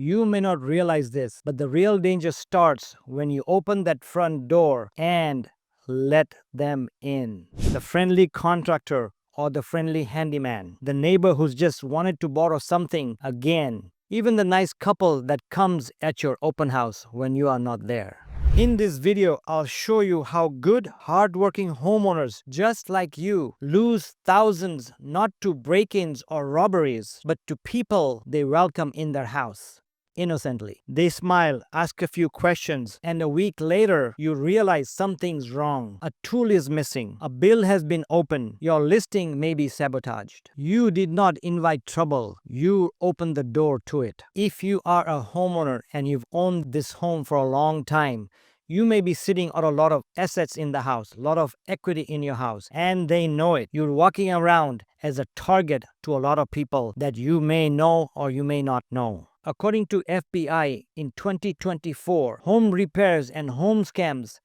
You may not realize this, but the real danger starts when you open that front door and let them in. The friendly contractor or the friendly handyman, the neighbor who's just wanted to borrow something again, even the nice couple that comes at your open house when you are not there. In this video, I'll show you how good, hardworking homeowners just like you lose thousands not to break-ins or robberies, but to people they welcome in their house innocently. They smile, ask a few questions, and a week later, you realize something's wrong. A tool is missing. A bill has been opened. Your listing may be sabotaged. You did not invite trouble. You opened the door to it. If you are a homeowner and you've owned this home for a long time, you may be sitting on a lot of assets in the house, a lot of equity in your house, and they know it. You're walking around as a target to a lot of people that you may know or you may not know. According to FBI, in 2024, home repairs and home scams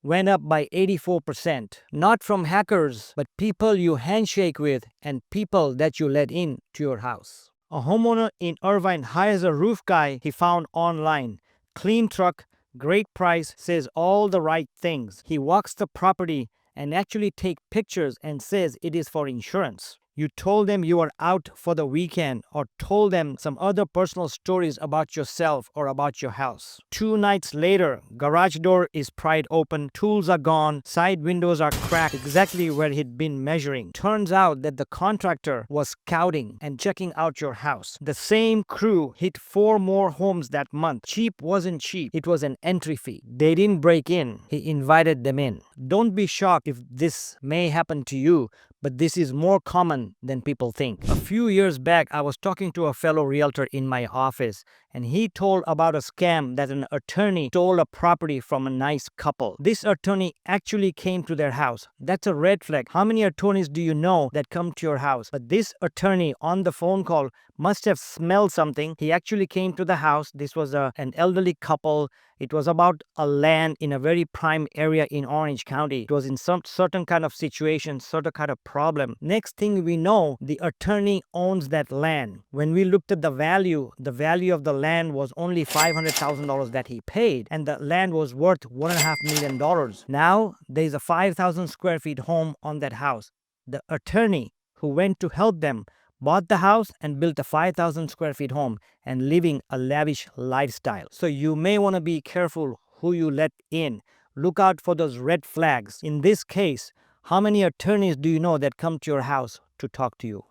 went up by 84%. Not from hackers, but people you handshake with and people that you let in to your house. A homeowner in Irvine hires a roof guy he found online. Clean truck, great price, says all the right things. He walks the property and actually take pictures and says it is for insurance. You told them you are out for the weekend or told them some other personal stories about yourself or about your house. 2 nights later, garage door is pried open, tools are gone, side windows are cracked exactly where he'd been measuring. Turns out that the contractor was scouting and checking out your house. The same crew hit 4 more homes that month. Cheap wasn't cheap. It was an entry fee. They didn't break in. He invited them in. Don't be shocked if this may happen to you, but this is more common than people think. A few years back, I was talking to a fellow realtor in my office, and he told about a scam that an attorney stole a property from a nice couple. This attorney actually came to their house. That's a red flag. How many attorneys do you know that come to your house? But this attorney on the phone call must have smelled something. He actually came to the house. This was an elderly couple. It was about a land in a very prime area in Orange County. It was in some certain kind of situation, certain kind of problem. Next thing we know, the attorney owns that land. When we looked at the value of the land was only $500,000 that he paid, and the land was worth $1.5 million. Now, there's a 5,000 square feet home on that house. The attorney who went to help them bought the house and built a 5,000 square feet home and living a lavish lifestyle. So you may want to be careful who you let in. Look out for those red flags. In this case, how many attorneys do you know that come to your house to talk to you?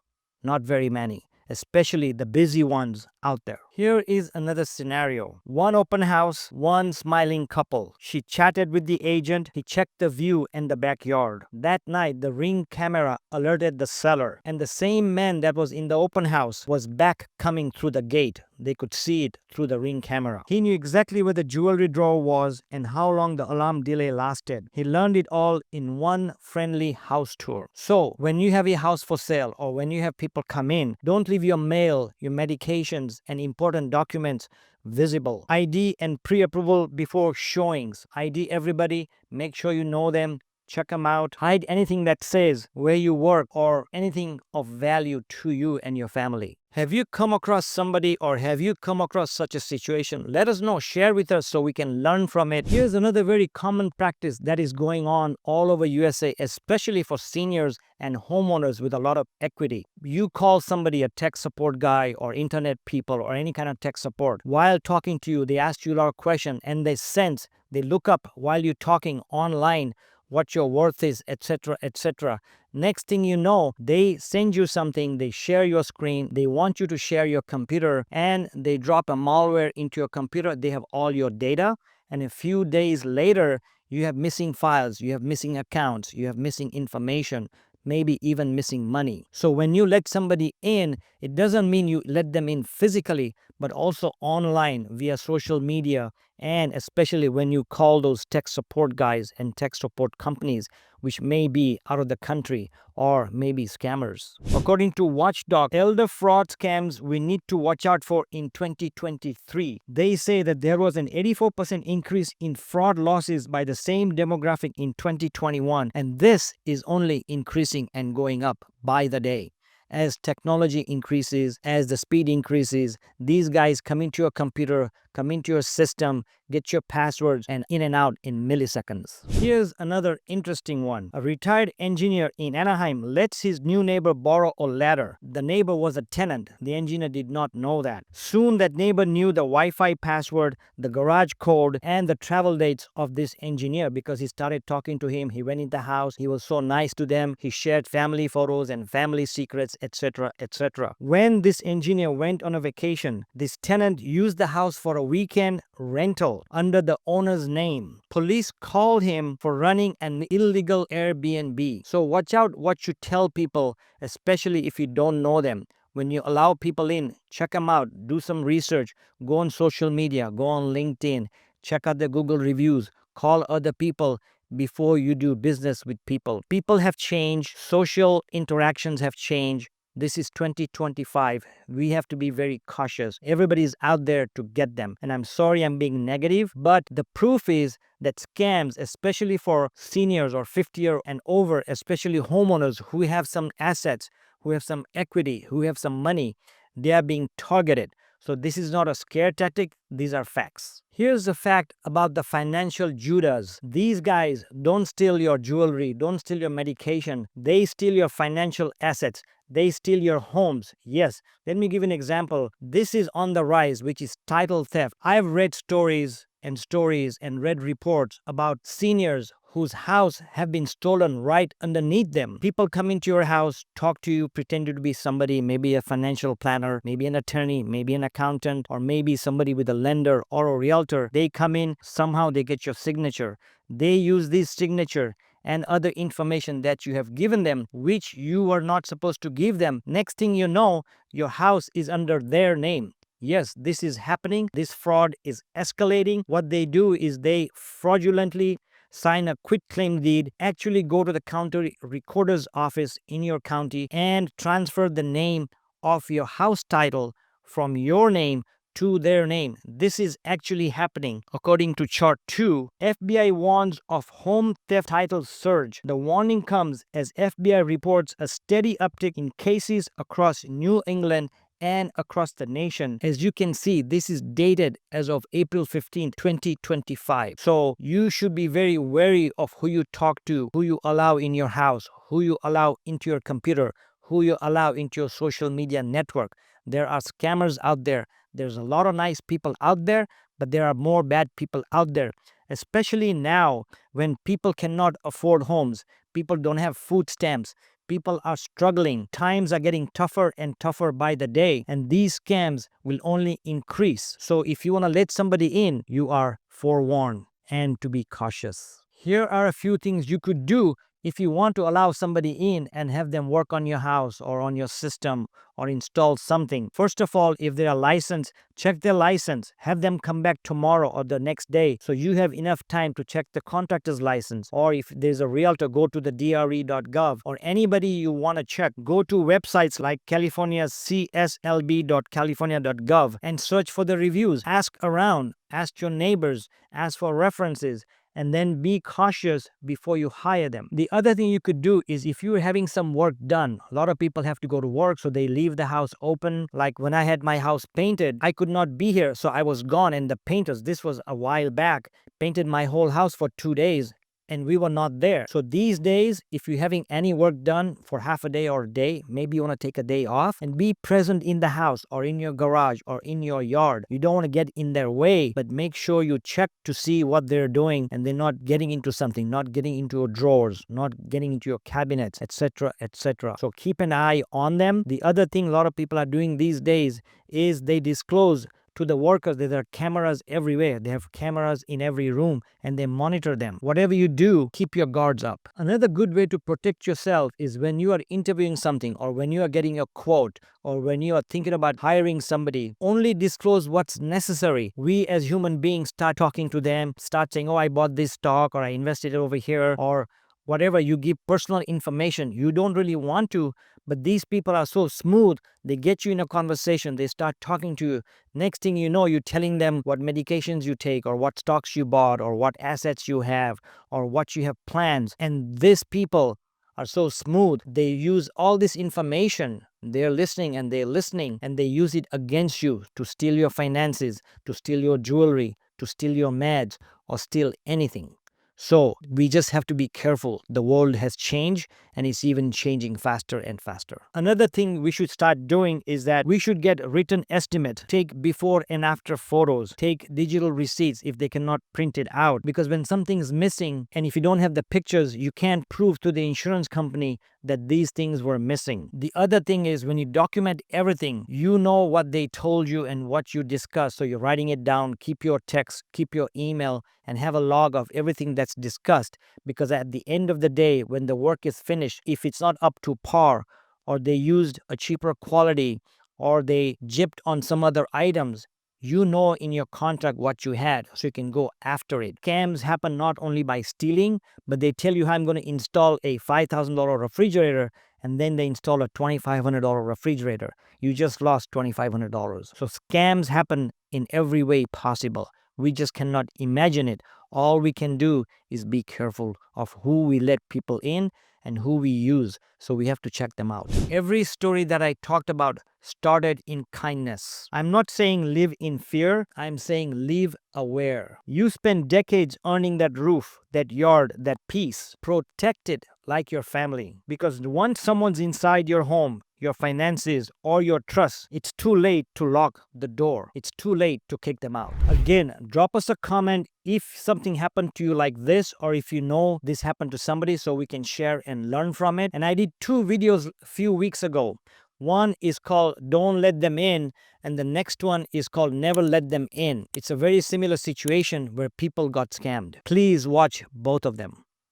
Not very many, especially the busy ones out there. Here is another scenario. One open house, one smiling couple. She chatted with the agent. He checked the view and the backyard. That night, the Ring camera alerted the seller, and the same man that was in the open house was back coming through the gate. They could see it through the Ring camera. He knew exactly where the jewelry drawer was and how long the alarm delay lasted. He learned it all in one friendly house tour. So, when you have a house for sale or when you have people come in, don't leave your mail, your medications, and important documents visible. ID and pre-approval before showings. ID everybody, make sure you know them, check them out. Hide anything that says where you work or anything of value to you and your family. Have you come across somebody or have you come across such a situation? Let us know, share with us so we can learn from it. Here's another very common practice that is going on all over USA, especially for seniors and homeowners with a lot of equity. You call somebody, a tech support guy or internet people or any kind of tech support. While talking to you, they ask you a lot of questions and they look up while you're talking online what your worth is, etc., etc. Next thing you know, they send you something, they share your screen, they want you to share your computer, and they drop a malware into your computer. They have all your data, and a few days later, you have missing files, you have missing accounts, you have missing information, maybe even missing money. So when you let somebody in, it doesn't mean you let them in physically, but also online via social media, and especially when you call those tech support guys and tech support companies, which may be out of the country or maybe scammers. According to Watchdog, elder fraud scams we need to watch out for in 2023. They say that there was an 84% increase in fraud losses by the same demographic in 2021, and this is only increasing and going up by the day. as technology increases, as the speed increases, these guys come into your computer, come into your system, get your passwords, and in and out in milliseconds. Here's another interesting one. A retired engineer in Anaheim lets his new neighbor borrow a ladder. The neighbor was a tenant. The engineer did not know that. Soon that neighbor knew the Wi-Fi password, the garage code, and the travel dates of this engineer because he started talking to him. He went in the house. He was so nice to them. He shared family photos and family secrets, etc., etc. When this engineer went on a vacation, this tenant used the house for a weekend rental under the owner's name. Police called him for running an illegal Airbnb. So watch out what you tell people, especially if you don't know them. When you allow people in, check them out, do some research, go on social media, go on LinkedIn, check out the Google reviews, call other people before you do business with people. People have changed, social interactions have changed. This is 2025. We have to be very cautious. Everybody's out there to get them. And I'm sorry I'm being negative, but the proof is that scams, especially for seniors or 50 and over, especially homeowners who have some assets, who have some equity, who have some money, they are being targeted. So this is not a scare tactic. These are facts. Here's the fact about the financial Judas. These guys don't steal your jewelry, don't steal your medication. They steal your financial assets. They steal your homes. Yes, let me give an example. This is on the rise, which is title theft. I've read stories and read reports about seniors whose house have been stolen right underneath them. People come into your house, talk to you, pretend to be somebody, maybe a financial planner, maybe an attorney, maybe an accountant, or maybe somebody with a lender or a realtor. They come in, somehow they get your signature. They use this signature and other information that you have given them, which you were not supposed to give them. Next thing you know, your house is under their name. Yes, this is happening. This fraud is escalating. What they do is they fraudulently sign a quitclaim deed, actually go to the county recorder's office in your county and transfer the name of your house title from your name to their name. This is actually happening. According to Chart 2, FBI warns of home theft title surge. The warning comes as FBI reports a steady uptick in cases across New England and across the nation. As you can see, this is dated as of April 15, 2025. So you should be very wary of who you talk to, who you allow in your house, who you allow into your computer, who you allow into your social media network. There are scammers out there. There's a lot of nice people out there, but there are more bad people out there, especially now when people cannot afford homes. People don't have food stamps. People are struggling. Times are getting tougher and tougher by the day, and these scams will only increase. So if you want to let somebody in, you are forewarned and to be cautious. Here are a few things you could do if you want to allow somebody in and have them work on your house or on your system or install something. First of all, if they are licensed, check their license. Have them come back tomorrow or the next day so you have enough time to check the contractor's license. Or if there's a realtor, go to the dre.gov, or anybody you want to check, go to websites like California's cslb.california.gov and search for the reviews. Ask around, ask your neighbors, ask for references, and then be cautious before you hire them. The other thing you could do is if you're having some work done, a lot of people have to go to work, so they leave the house open. Like when I had my house painted, I could not be here, so I was gone, and the painters, this was a while back, painted my whole house for 2 days. And we were not there. So these days, if you're having any work done for half a day or a day, maybe you want to take a day off and be present in the house or in your garage or in your yard. You don't want to get in their way, but make sure you check to see what they're doing and they're not getting into something, not getting into your drawers, not getting into your cabinets, etc., etc. So keep an eye on them. The other thing a lot of people are doing these days is they disclose to the workers that there are cameras everywhere. They have cameras in every room and they monitor them. Whatever you do, keep your guards up. Another good way to protect yourself is when you are interviewing something or when you are getting a quote or when you are thinking about hiring somebody, only disclose what's necessary. We as human beings start talking to them, start saying, oh, I bought this stock or I invested over here or whatever. You give personal information. You don't really want to, but these people are so smooth. They get you in a conversation. They start talking to you. Next thing you know, you're telling them what medications you take or what stocks you bought or what assets you have or what you have plans. And these people are so smooth. They use all this information They're listening and they're listening, and they use it against you to steal your finances, to steal your jewelry, to steal your meds, or steal anything. So we just have to be careful. The world has changed, and it's even changing faster and faster. Another thing we should start doing is that we should get written estimate, take before and after photos, take digital receipts if they cannot print it out. Because when something's missing, and if you don't have the pictures, you can't prove to the insurance company that these things were missing. The other thing is, when you document everything, you know what they told you and what you discussed. So you're writing it down, keep your text, keep your email, and have a log of everything that's discussed. Because at the end of the day, when the work is finished, if it's not up to par, or they used a cheaper quality, or they gypped on some other items, you know in your contract what you had, so you can go after it. Scams happen not only by stealing, but they tell you, I'm going to install a $5,000 refrigerator, and then they install a $2,500 refrigerator. You just lost $2,500. So scams happen in every way possible. We just cannot imagine it. All we can do is be careful of who we let people in and who we use. So we have to check them out. Every story that I talked about started in kindness. I'm not saying live in fear. I'm saying live aware. You spend decades earning that roof, that yard, that peace. Protect it like your family. Because once someone's inside your home, your finances, or your trust, it's too late to lock the door. It's too late to kick them out. Again, drop us a comment if something happened to you like this, or if you know this happened to somebody, so we can share and learn from it. And I did 2 videos a few weeks ago. One is called Don't Let Them In, and the next one is called Never Let Them In. It's a very similar situation where people got scammed. Please watch both of them.